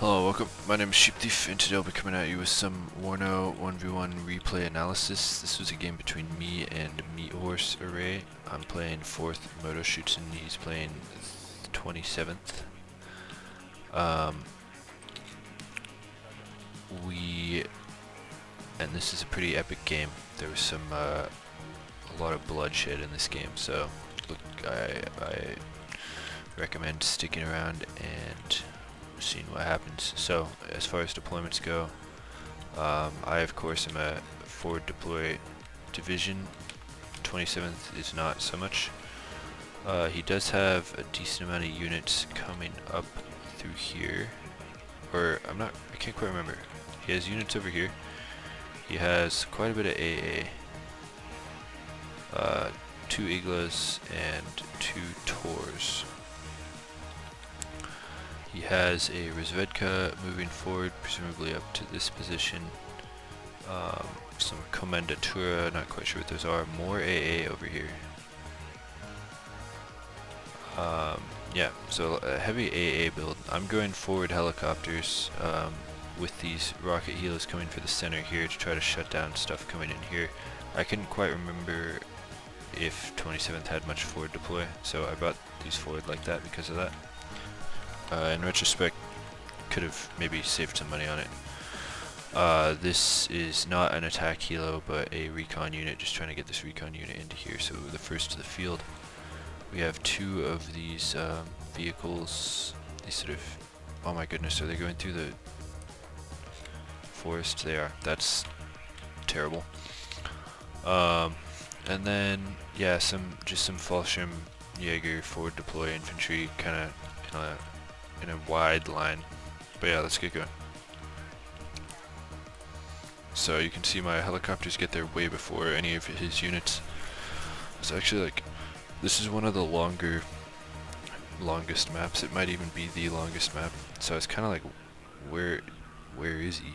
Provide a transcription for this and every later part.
Hello, welcome. My name is Sheep Thief, and today I'll be coming at you with some WARNO 1v1 replay analysis. This was a game between me and Meat Horse Array. I'm playing 4th Moto Shoots and he's playing 27th. And this is a pretty epic game. There was a lot of bloodshed in this game, so look, I recommend sticking around and seeing what happens. So as far as deployments go, I of course am a forward deploy division. 27th is not so much. He does have a decent amount of units coming up through here, or I can't quite remember. He has units over here. He has quite a bit of AA, 2 Iglas and 2 Tors. He has a Rozvedka moving forward, presumably up to this position. Some Commendatura, not quite sure what those are. More AA over here. Yeah, so a heavy AA build. I'm going forward helicopters with these rocket helos coming for the center here to try to shut down stuff coming in here. I couldn't quite remember if 27th had much forward deploy, so I brought these forward like that because of that. In retrospect, could have maybe saved some money on it. This is not an attack helo, but a recon unit, just trying to get this recon unit into here, so we're the first to the field. We have 2 of these vehicles, these sort of, oh my goodness, are they going through the forest? They are. That's terrible. And then, yeah, just some Fallschirm Jaeger forward deploy infantry, kind of in a wide line. But yeah, let's get going. So you can see my helicopters get there way before any of his units. It's actually like, this is one of the longest maps. It might even be the longest map. So it's kind of like, where is he?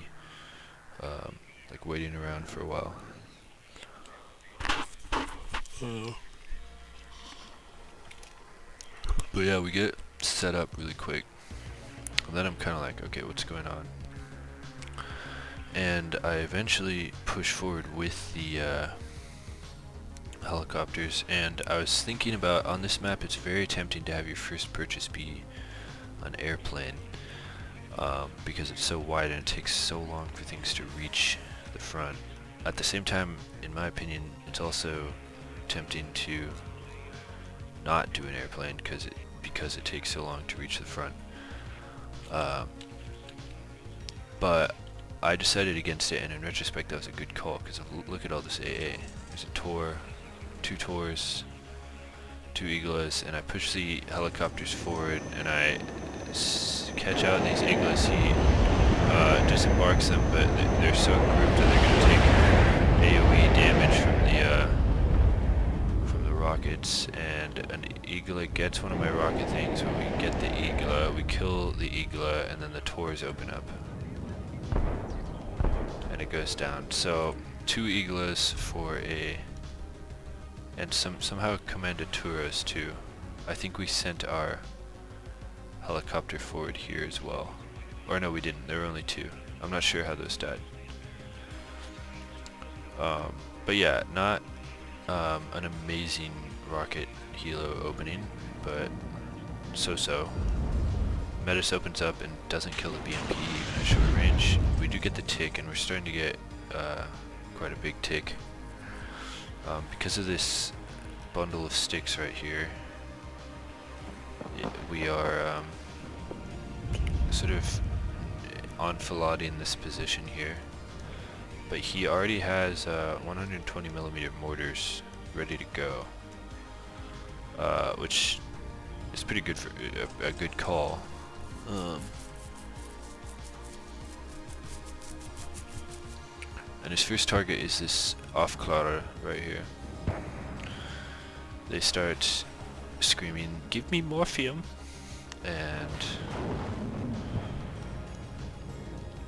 Like waiting around for a while. But yeah, we get set up really quick. And then I'm kind of like, okay, what's going on? And I eventually push forward with the helicopters, and I was thinking about, on this map it's very tempting to have your first purchase be an airplane, because it's so wide and it takes so long for things to reach the front. At the same time, in my opinion, it's also tempting to not do an airplane because it takes so long to reach the front. But I decided against it, and in retrospect that was a good call, because look at all this AA. There's a Tor, 2 Tors, 2 Iglas, and I push the helicopters forward, and I catch out these Iglas. He disembarks them, but they're so grouped that they're going to take AoE damage from the rockets, and an Igla gets one of my rocket things. When we get the Igla, we kill the Igla, and then the Tors open up. And it goes down. So 2 Iglas for and somehow Commendaturas too. I think we sent our helicopter forward here as well. Or no, we didn't. There were only 2. I'm not sure how those died. But yeah, not an amazing rocket helo opening, but so-so. Metis opens up and doesn't kill the BMP even at short range. We do get the tick, and we're starting to get quite a big tick. Because of this bundle of sticks right here, we are sort of enfilading this position here. But he already has 120mm mortars ready to go, which is pretty good for a good call. And his first target is this Aufklarer right here. They start screaming, "Give me morphium!" And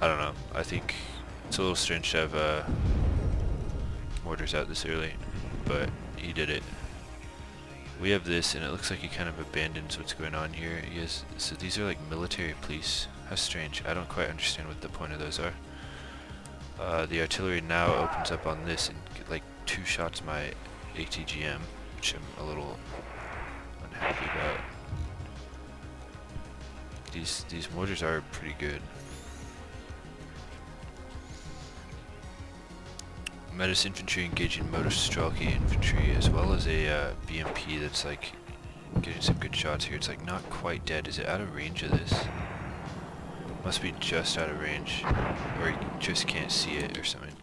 I don't know, I think it's a little strange to have mortars out this early, but he did it. we have this, and it looks like he kind of abandons what's going on here. He has, so these are like military police. How strange. I don't quite understand what the point of those are. The artillery now opens up on this and like two-shots my ATGM, which I'm a little unhappy about. These mortars are pretty good. Metis infantry engaging Motor Strelky infantry, as well as a BMP that's like getting some good shots here. It's like not quite dead. Is it out of range of this? Must be just out of range, or you just can't see it or something.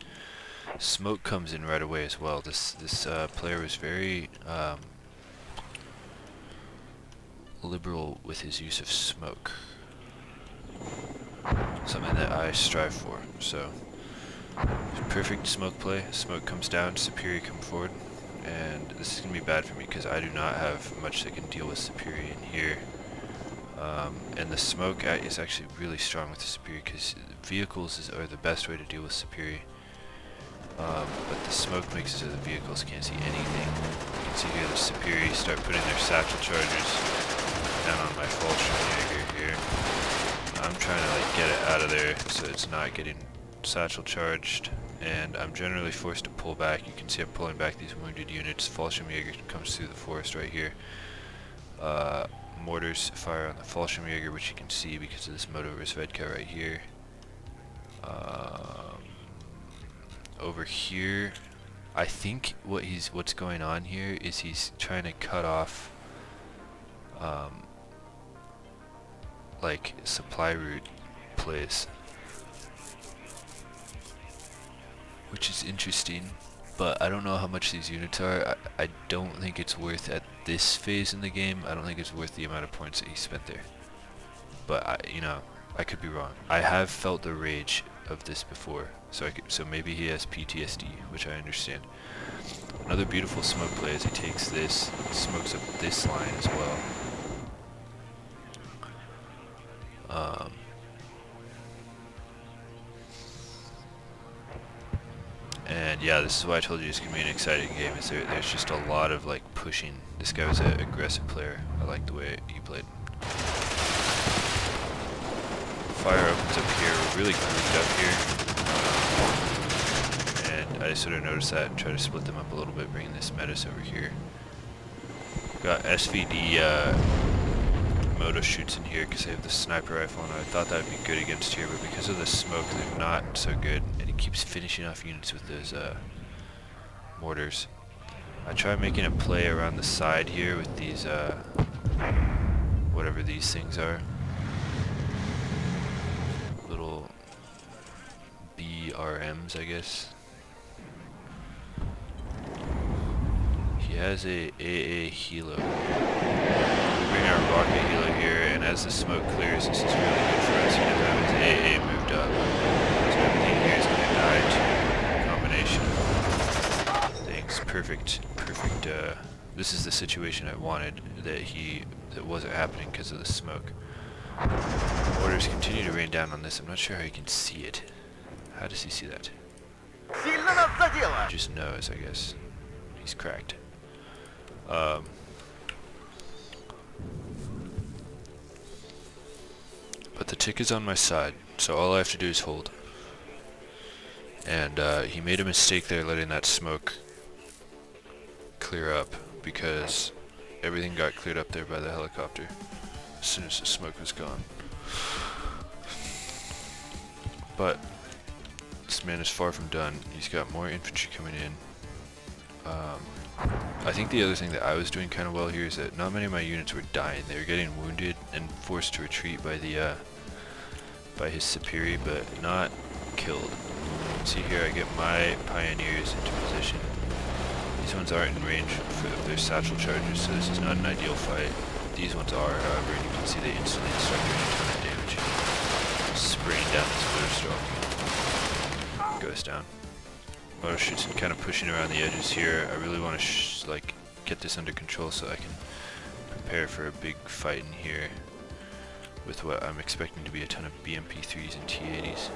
Smoke comes in right away as well. This player was very liberal with his use of smoke. Something that I strive for. So perfect smoke play. Smoke comes down, Superior come forward, and this is gonna be bad for me because I do not have much that can deal with Superior in here. And the smoke is actually really strong with the Superior because vehicles are the best way to deal with Superior. But the smoke makes it so the vehicles can't see anything. You can see here the Superior start putting their satchel charges down on my Fallschirmjäger here. I'm trying to like get it out of there so it's not getting satchel charged, and I'm generally forced to pull back. You can see I'm pulling back these wounded units. Fallschirmjäger comes through the forest right here. Mortars fire on the Fallschirmjäger, which you can see because of this Motorrazvedka right here. Over here, I think what's going on here is he's trying to cut off like supply route plays, which is interesting, but I don't know how much these units are. I don't think it's worth at this phase in the game. I don't think it's worth the amount of points that he spent there. But I could be wrong. I have felt the rage of this before, so maybe he has PTSD, which I understand. Another beautiful smoke play is he takes this, smokes up this line as well. And yeah, this is why I told you it's gonna be an exciting game. There's just a lot of like pushing. This guy was an aggressive player. I like the way he played. Fire opens up here. We're really grouped up here, and I sort of noticed that and try to split them up a little bit, bringing this Metis over here. Got SVD Moto shoots in here because they have the sniper rifle, and I thought that would be good against here, but because of the smoke, they're not so good, and he keeps finishing off units with those mortars. I try making a play around the side here with these, whatever these things are. Little BRMs, I guess. He has a AA Helo. We bring our rocket Helo here, and as the smoke clears, this is really good for us. He doesn't have his AA moved up. So everything here is going to die to a combination of things. Perfect. This is the situation I wanted, that wasn't happening because of the smoke. Orders continue to rain down on this. I'm not sure how he can see it. How does he see that? He just knows, I guess. He's cracked. But the tick is on my side, so all I have to do is hold. And he made a mistake there letting that smoke clear up, because everything got cleared up there by the helicopter as soon as the smoke was gone. But this man is far from done. He's got more infantry coming in. I think the other thing that I was doing kind of well here is that not many of my units were dying. They were getting wounded and forced to retreat by the by his superior, but not killed. See here, I get my pioneers into position. These ones aren't in range of their satchel charges, so this is not an ideal fight. These ones are, however, and you can see they instantly start doing a ton of damage. Spraying down this motor stroke. Goes down. Motor shoots and kind of pushing around the edges here. I really want to like get this under control so I can prepare for a big fight in here with what I'm expecting to be a ton of BMP-3s and T-80s.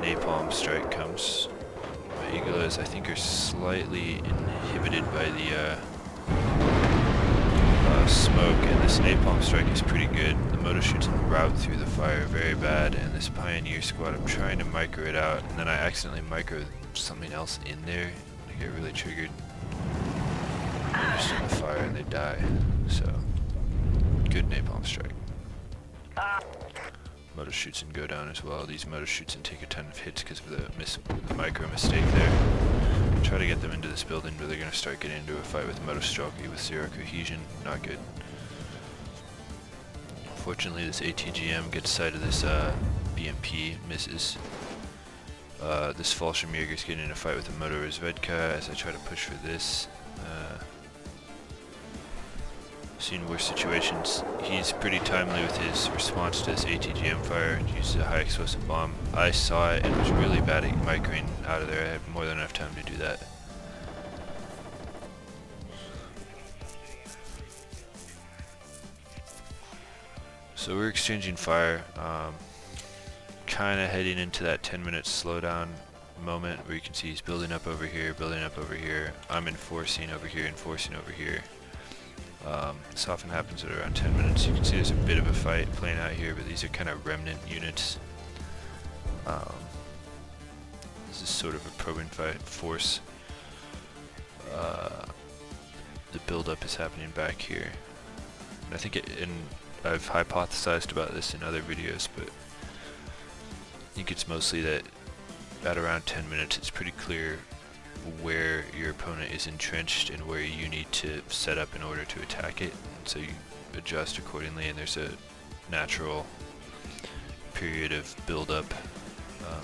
Napalm strike comes. My Eagles, I think, are slightly inhibited by the of smoke, and this napalm strike is pretty good. The motor shoots route through the fire very bad, and this Pioneer squad, I'm trying to micro it out, and then I accidentally micro something else in there. I get really triggered. They're just in the fire and they die. So, good napalm strike. Motor shoots and go down as well. These motor shoots and take a ton of hits because of the micro mistake there. Try to get them into this building, but they're going to start getting into a fight with Motor Stalky with 0 cohesion. Not good. Fortunately, this ATGM gets sight of this BMP, misses. This Fallschirmjäger is getting in a fight with the Motor Rozvedka as I try to push for this. Seen worse situations. He's pretty timely with his response to this ATGM fire. He uses a high explosive bomb. I saw it and was really bad at microing out of there. I had more than enough time to do that. So we're exchanging fire. Kind of heading into that 10-minute slowdown moment where you can see he's building up over here, building up over here. I'm enforcing over here, enforcing over here. This often happens at around 10 minutes. You can see there's a bit of a fight playing out here, but these are kind of remnant units. This is sort of a probing fight force. The build-up is happening back here. And I think I've hypothesized about this in other videos, but I think it's mostly that at around 10 minutes it's pretty clear where your opponent is entrenched and where you need to set up in order to attack it, and so you adjust accordingly, and there's a natural period of build-up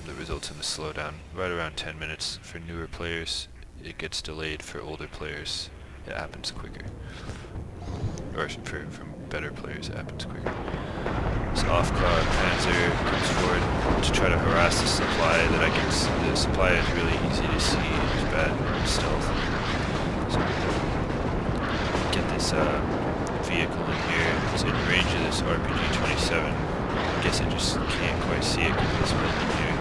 that results in a slowdown right around 10 minutes. For newer players it gets delayed, for older players it happens quicker, or for better players it happens quicker. This off-cloud Panzer comes forward to try to harass the supply that I can see. The supply is really easy to see, it's bad stealth. So get this vehicle in here. It's in range of this RPG-27. I guess I just can't quite see it because of this building here.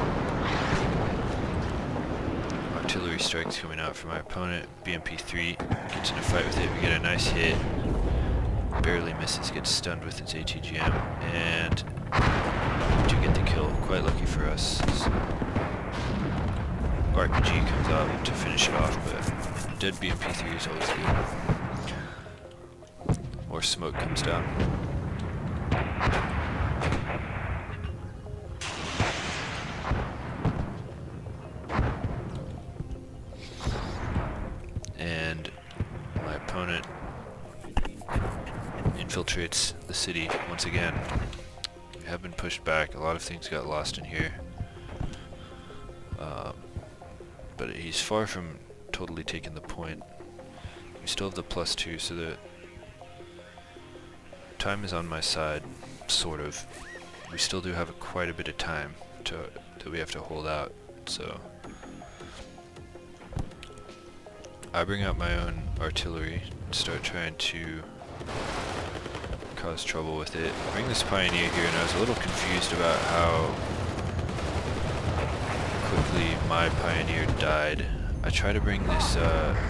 Artillery strikes coming out from my opponent. BMP-3 gets in a fight with it. We get a nice hit. Barely misses, gets stunned with its ATGM, and we do get the kill. Quite lucky for us. So RPG comes out to finish it off, but dead BMP-3 is always good. More smoke comes down. And my opponent infiltrates the city once again. We have been pushed back. A lot of things got lost in here. But he's far from totally taking the point. We still have the +2, so the time is on my side, sort of. We still do have quite a bit of time that we have to hold out, so I bring out my own artillery and start trying to cause trouble with it. Bring this Pioneer here, and I was a little confused about how quickly my Pioneer died. I try to bring this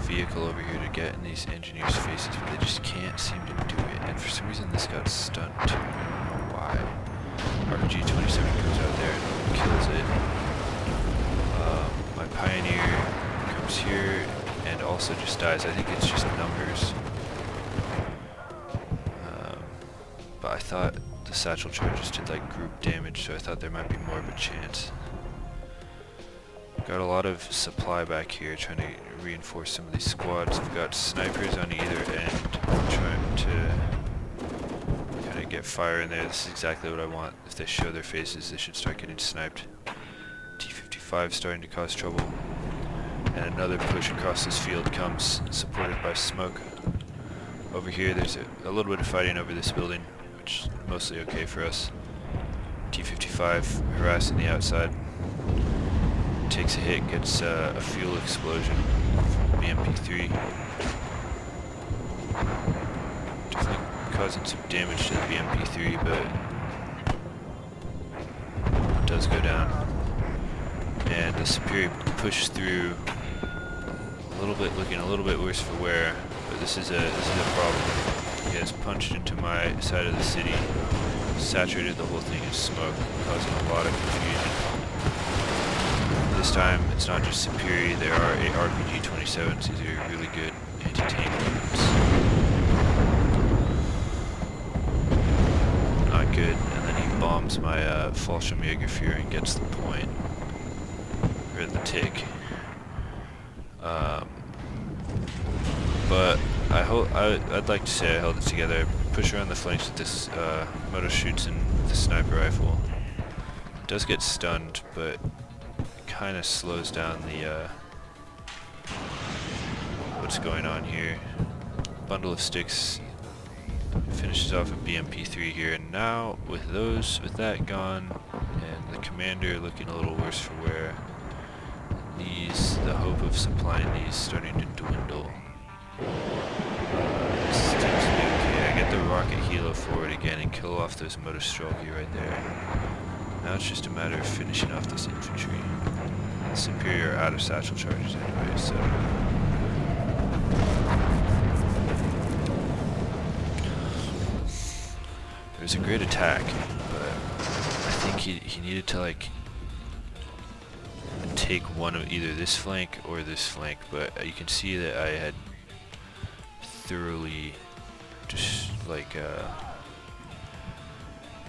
vehicle over here to get in these engineers' faces, but they just can't seem to do it, and for some reason this got stunned too. I don't know why. RPG-27 comes out there and kills it. My Pioneer comes here and also just dies. I think it's just numbers. But I thought the satchel charges did like group damage, so I thought there might be more of a chance. Got a lot of supply back here, trying to reinforce some of these squads. I've got snipers on either end, trying to kind of get fire in there. This is exactly what I want. If they show their faces, they should start getting sniped. T-55 starting to cause trouble. And another push across this field comes, supported by smoke. Over here there's a little bit of fighting over this building, which is mostly okay for us. T-55 harassing the outside. Takes a hit, gets a fuel explosion from BMP-3. Definitely causing some damage to the BMP-3, but it does go down. And the Superior pushes through a little bit, looking a little bit worse for wear, but this is a problem. He has punched into my side of the city, saturated the whole thing in smoke, causing a lot of confusion. This time, it's not just superior, there are RPG-27s. These are really good anti-tank weapons. Not good, and then he bombs my Fallschirmjägerführer and gets the point, or the tick. But I'd like to say I held it together. Push around the flanks with this motor shoots and the sniper rifle. It does get stunned, but kind of slows down the what's going on here. Bundle of sticks finishes off a BMP3 here, and now with that gone and the commander looking a little worse for wear, the hope of supplying these starting to dwindle. This seems to be okay. I get the rocket helo forward again and kill off those motor strelky right there. Now it's just a matter of finishing off this infantry. Superior out of satchel charges anyway, so it was a great attack, but I think he needed to like take one of either this flank or this flank, but you can see that I had thoroughly just like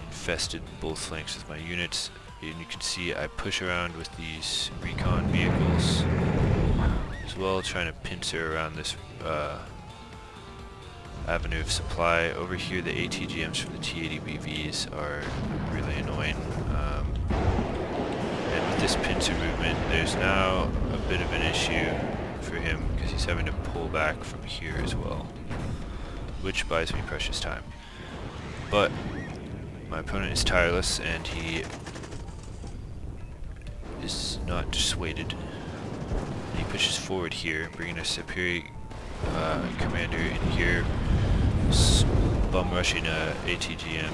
infested both flanks with my units, and you can see I push around with these recon vehicles as well, trying to pincer around this avenue of supply. Over here the ATGMs from the T-80BVs are really annoying, and with this pincer movement there's now a bit of an issue for him because he's having to pull back from here as well, which buys me precious time. But my opponent is tireless and he is not dissuaded. He pushes forward here, bringing a superior commander in here, bum rushing a ATGM.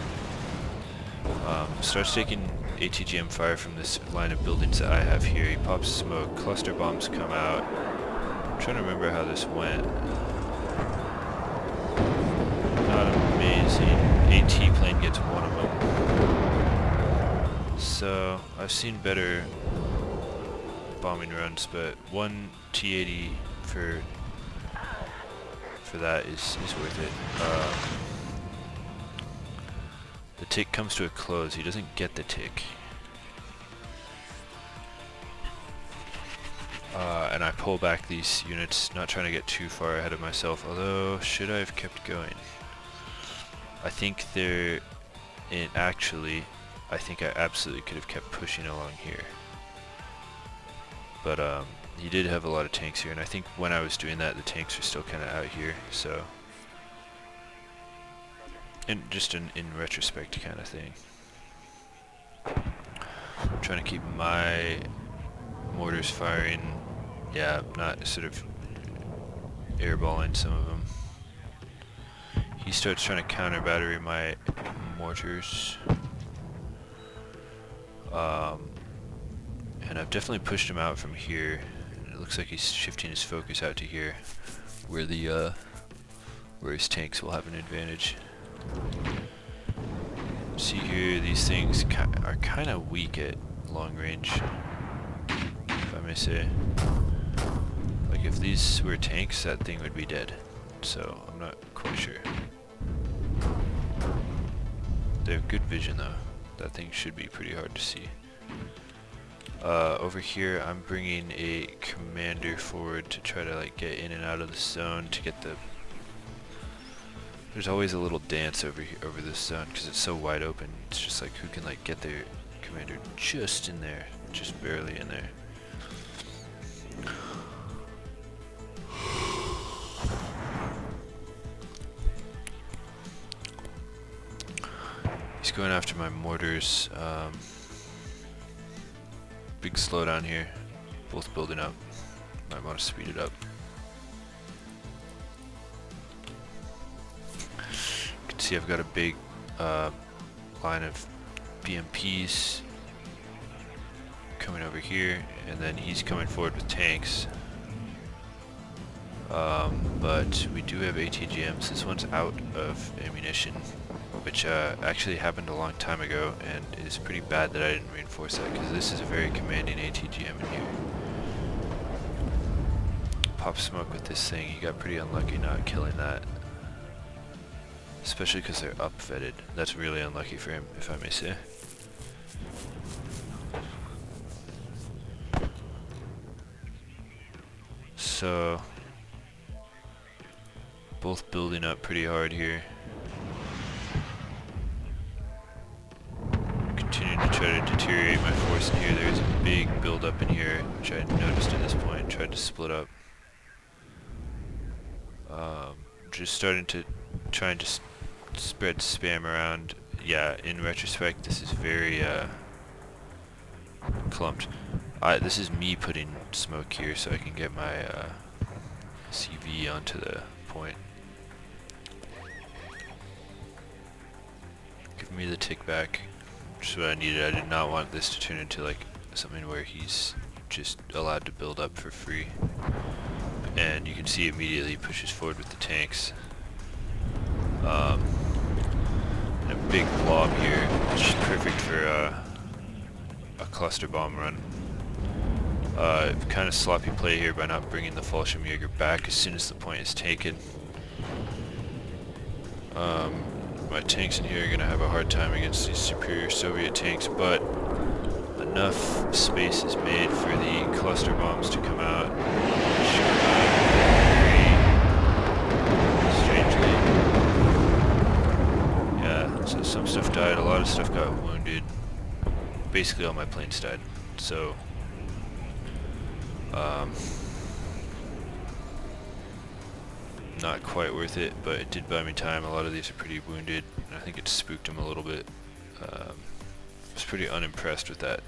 Starts taking ATGM fire from this line of buildings that I have here. He pops smoke, cluster bombs come out. I'm trying to remember how this went. Not amazing. AT plane gets one of them. So I've seen better bombing runs, but one T-80 for that is worth it. The tick comes to a close. He doesn't get the tick. And I pull back these units, not trying to get too far ahead of myself, although should I have kept going? I think I think I absolutely could have kept pushing along here. But he did have a lot of tanks here, and I think when I was doing that the tanks were still kind of out here, so and just in retrospect kind of thing. I'm trying to keep my mortars firing, yeah, not sort of airballing some of them. He starts trying to counter battery my mortars. And I've definitely pushed him out from here. It looks like he's shifting his focus out to here, where his tanks will have an advantage. See here, these things are kind of weak at long range, if I may say. Like if these were tanks, that thing would be dead. So I'm not quite sure. They have good vision though. That thing should be pretty hard to see. Over here I'm bringing a commander forward to try to like get in and out of the zone to get the... There's always a little dance over here, over this zone, because it's so wide open. It's just like who can like get their commander just in there, just barely in there. He's going after my mortars. Big slowdown here. Both building up. Might want to speed it up. You can see I've got a big line of BMPs coming over here, and then he's coming forward with tanks. But we do have ATGMs. This one's out of ammunition, which actually happened a long time ago, and it's pretty bad that I didn't reinforce that, because this is a very commanding ATGM in here. Pop smoke with this thing, he got pretty unlucky not killing that. Especially because they're up-vetted. That's really unlucky for him, if I may say. So, both building up pretty hard here. Continuing to try to deteriorate my force in here. There's a big build up in here, which I noticed at this point. Tried to split up. Just starting to spread spam around. Yeah, in retrospect, this is very clumped. This is me putting smoke here so I can get my CV onto the point. Give me the tick back. Just what I needed. I did not want this to turn into like something where he's just allowed to build up for free. And you can see immediately he pushes forward with the tanks. And a big blob here, which is perfect for a cluster bomb run. Kind of sloppy play here by not bringing the Fallschirmjäger back as soon as the point is taken. My tanks in here are going to have a hard time against these superior Soviet tanks, but enough space is made for the cluster bombs to come out. Strangely. Yeah, so some stuff died, a lot of stuff got wounded. Basically all my planes died, so not quite worth it, but it did buy me time. A lot of these are pretty wounded, and I think it spooked them a little bit. I was pretty unimpressed with that,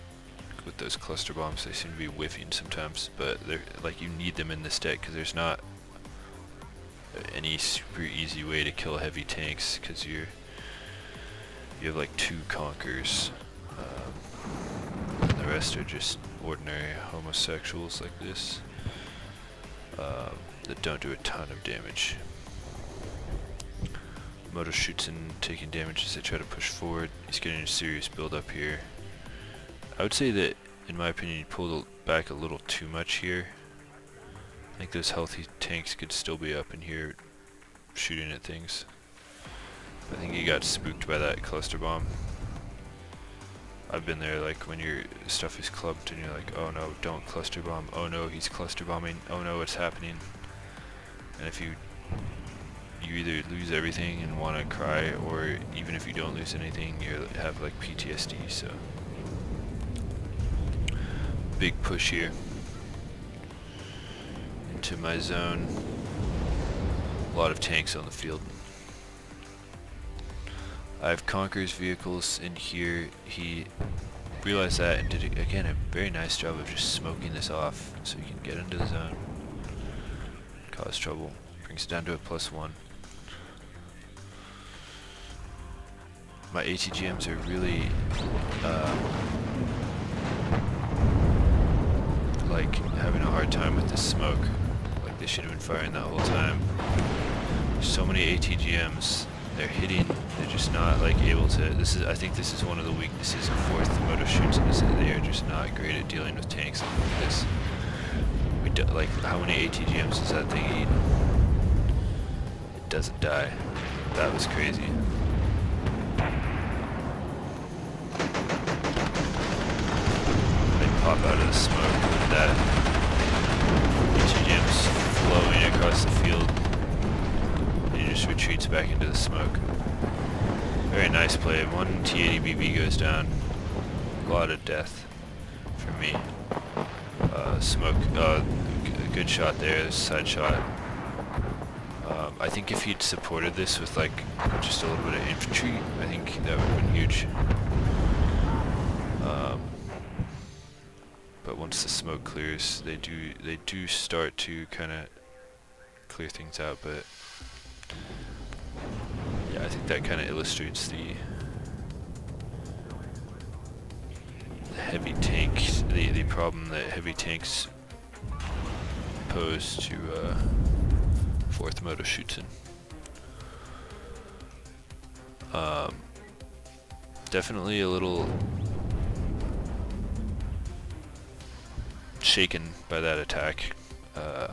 with those cluster bombs. They seem to be whiffing sometimes, but they're like, you need them in this deck because there's not any super easy way to kill heavy tanks, because you have like 2 conkers, and the rest are just ordinary homosexuals like this. That don't do a ton of damage. Moto shoots and taking damage as they try to push forward. He's getting a serious build up here. I would say that, in my opinion, he pulled back a little too much here. I think those healthy tanks could still be up in here shooting at things. I think he got spooked by that cluster bomb. I've been there, like when your stuff is clubbed and you're like, oh no, don't cluster bomb. Oh no, he's cluster bombing. Oh no, what's happening? And if you either lose everything and want to cry, or even if you don't lose anything, you have like PTSD. So big push here into my zone. A lot of tanks on the field. I have Conqueror's vehicles in here. He realized that and did, again, a very nice job of just smoking this off so he can get into the zone, cause trouble. Brings it down to a +1. My ATGMs are really like having a hard time with this smoke. Like they should have been firing that whole time. There's so many ATGMs. They're hitting. They're just not like able to. I think this is one of the weaknesses of 4th moto shoots, is that they are just not great at dealing with tanks like this. Like, how many ATGMs does that thing eat? It doesn't die. That was crazy. They pop out of the smoke with that. ATGMs flowing across the field. And he just retreats back into the smoke. Very nice play. 1 T-80 BB goes down. A lot of death for me. Smoke. Good shot there. There's a side shot. I think if he'd supported this with like just a little bit of infantry, I think that would have been huge. But once the smoke clears, they do start to kind of clear things out. But yeah, I think that kind of illustrates the heavy tanks, the problem that heavy tanks pose to 4th moto shoots in. Definitely a little shaken by that attack. Those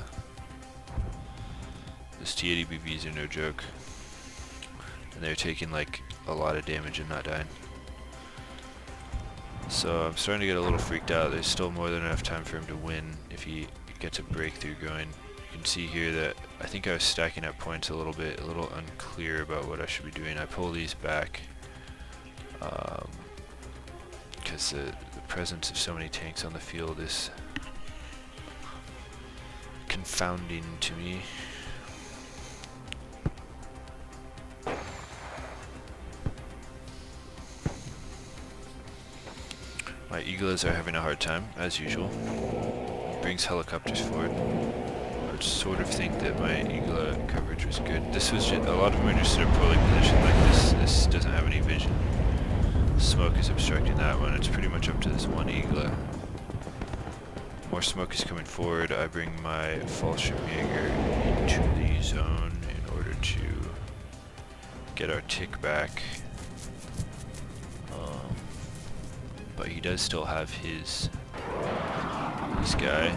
T-80 BVs are no joke, and they're taking like a lot of damage and not dying. So I'm starting to get a little freaked out. There's still more than enough time for him to win if he gets a breakthrough going. You can see here that I think I was stacking up points a little bit, a little unclear about what I should be doing. I pull these back because the presence of so many tanks on the field is confounding to me. My Eagles are having a hard time, as usual. Brings helicopters forward. I would sort of think that my Eagle coverage was good. This was just, a lot of them are just in a poorly positioned like this. This doesn't have any vision. Smoke is obstructing that one. It's pretty much up to this one Eagle. More smoke is coming forward. I bring my Fallschirmjäger into the zone in order to get our tick back. But he does still have his guy.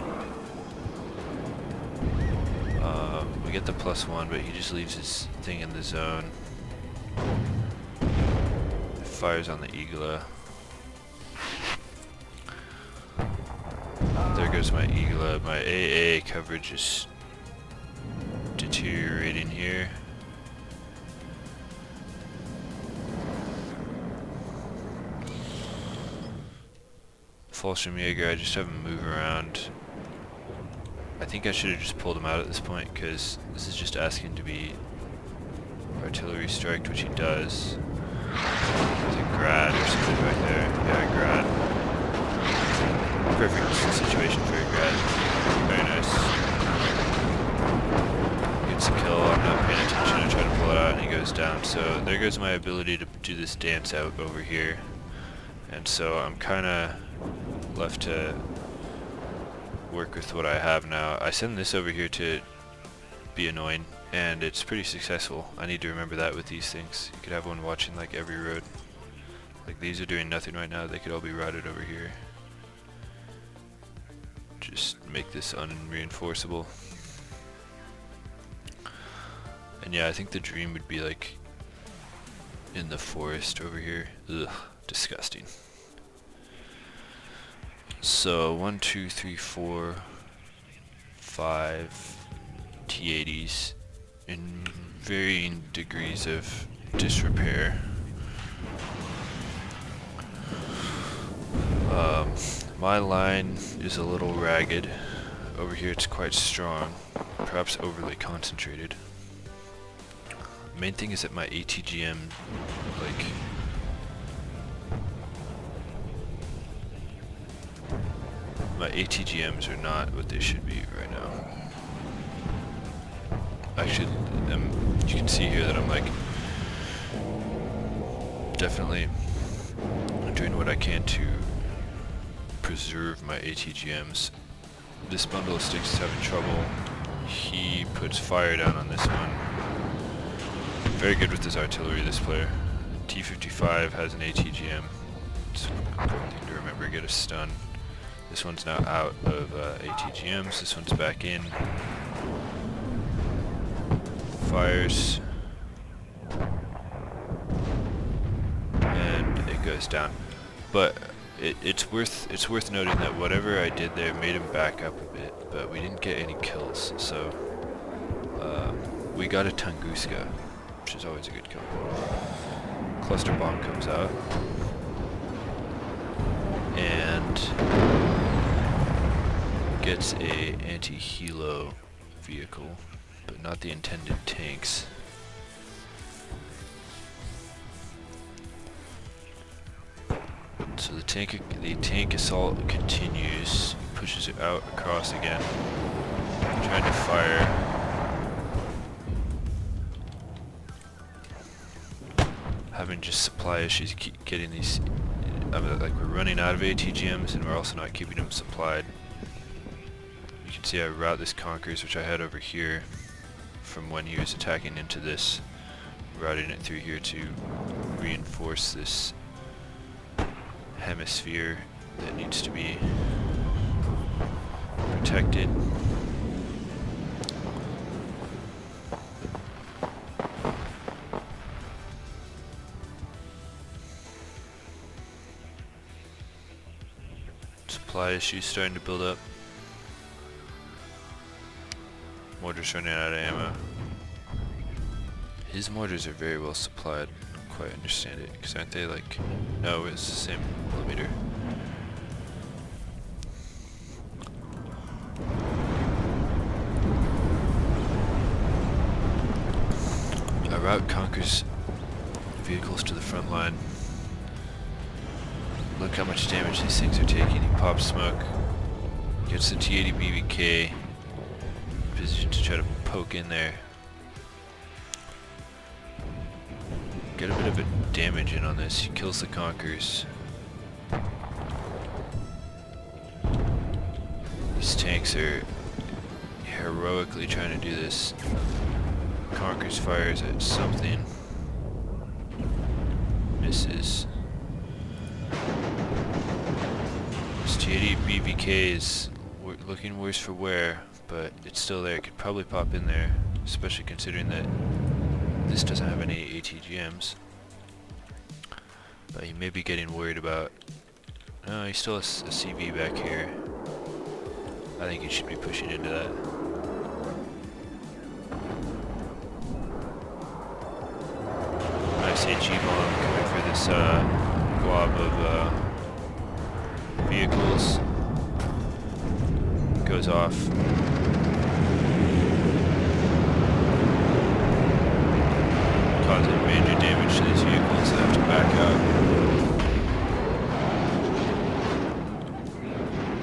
We get the +1, but he just leaves his thing in the zone. Fires on the Eagle. There goes my Eagle. My AA coverage is deteriorating here. Fallschirmjäger, I just have him move around. I think I should have just pulled him out at this point, because this is just asking to be artillery striked, which he does. There's a grad or something back there. Yeah, grad. Perfect situation for a grad. Very nice. Gets a kill, I'm not paying attention, I try to pull it out and he goes down. So there goes my ability to do this dance out over here. And so I'm kinda left to work with what I have now. I send this over here to be annoying, and it's pretty successful. I need to remember that with these things. You could have one watching like every road. Like these are doing nothing right now, they could all be routed over here. Just make this unreinforceable. And yeah, I think the dream would be like in the forest over here. Ugh, disgusting. So 1, 2, 3, 4, 5 T-80s in varying degrees of disrepair. My line is a little ragged. Over here it's quite strong, perhaps overly concentrated. Main thing is that my ATGM, like, my ATGMs are not what they should be right now. Actually, you can see here that I'm like definitely doing what I can to preserve my ATGMs. This bundle of sticks is having trouble. He puts fire down on this one. Very good with his artillery, this player. T-55 has an ATGM. It's an important thing to remember, get a stun. This one's now out of ATGMs, this one's back in. Fires. And it goes down. But it's worth noting that whatever I did there made him back up a bit, but we didn't get any kills, so we got a Tunguska, which is always a good kill. Cluster bomb comes out, and gets a anti-helo vehicle, but not the intended tanks. So the tank assault continues, pushes it out across again, trying to fire. Having just supply issues, keep getting these, like we're running out of ATGMs and we're also not keeping them supplied. You can see I route this Conkers, which I had over here, from when he was attacking into this, routing it through here to reinforce this hemisphere that needs to be protected. Supply issues starting to build up. Mortar's running out of ammo. His mortars are very well supplied. I don't quite understand it, because aren't they like... No, it's the same millimeter. A route conquers vehicles to the front line. Look how much damage these things are taking. He pops smoke, gets the T-80 BVK, position to try to poke in there. Get a bit of a damage in on this. He kills the Conquerors. These tanks are heroically trying to do this. Conquerors fires at something. Misses. This T-80 BVK is looking worse for wear, but it's still there. It could probably pop in there, especially considering that this doesn't have any ATGMs. But he may be getting worried about... No, he still has a CV back here. I think he should be pushing into that. Nice HE bomb coming for this glob of vehicles. Goes off. Causing major damage to these vehicles that have to back up.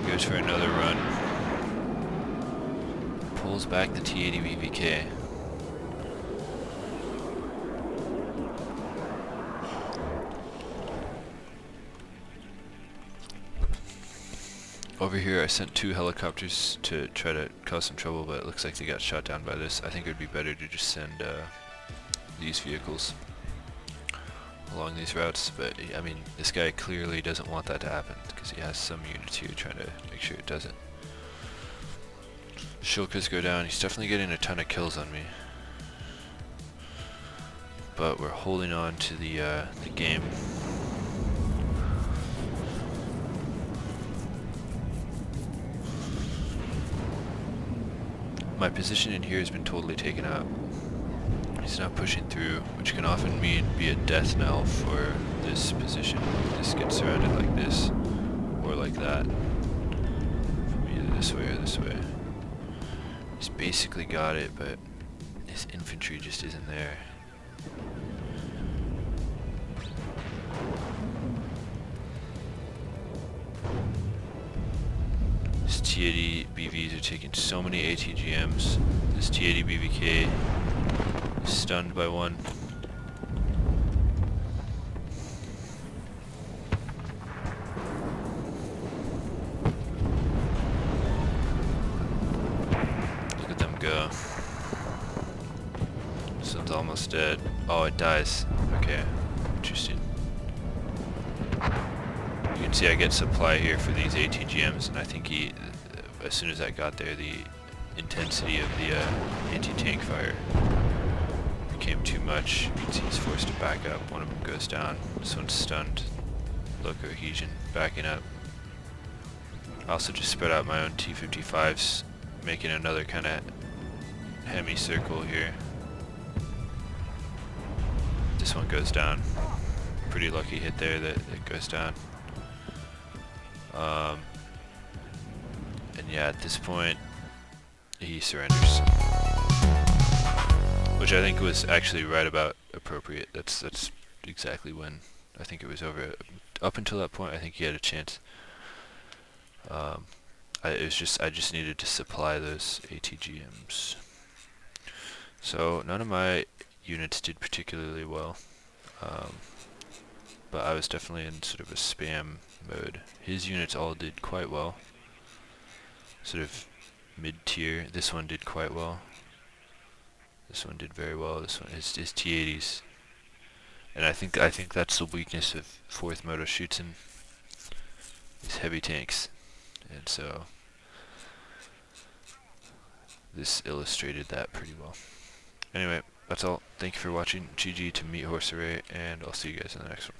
Goes for another run. Pulls back the T-80 BVK. Over here I sent 2 helicopters to try to cause some trouble, but it looks like they got shot down by this. I think it would be better to just send these vehicles along these routes, but I mean, this guy clearly doesn't want that to happen because he has some units here trying to make sure it doesn't. Shilkas go down. He's definitely getting a ton of kills on me, but we're holding on to the game. My position in here has been totally taken out. He's not pushing through, which can often be a death knell for this position. This gets surrounded like this, or like that. From either this way or this way. He's basically got it, but his infantry just isn't there. This T-80 BVs are taking so many ATGMs. This T-80 BVK is stunned by one. Look at them go. This one's almost dead. Oh, it dies. Okay, interesting. You can see I get supply here for these ATGMs, and I think he, as soon as I got there, the intensity of the anti-tank fire became too much. You can see he's forced to back up. One of them goes down. This one's stunned. Low cohesion, backing up. I also just spread out my own T-55s, making another kind of hemi-circle here. This one goes down. Pretty lucky hit there that it goes down. And yeah, at this point, he surrenders, which I think was actually right about appropriate. That's exactly when I think it was over. Up until that point, I think he had a chance. I just needed to supply those ATGMs. So none of my units did particularly well, but I was definitely in sort of a spam mode. His units all did quite well, sort of mid-tier. This one did quite well. This one did very well. This one is T80s, and I think that's the weakness of 4th Moto Shooten is heavy tanks, and so this illustrated that pretty well. Anyway, that's all. Thank you for watching. GG to Meat Horse Array, and I'll see you guys in the next one.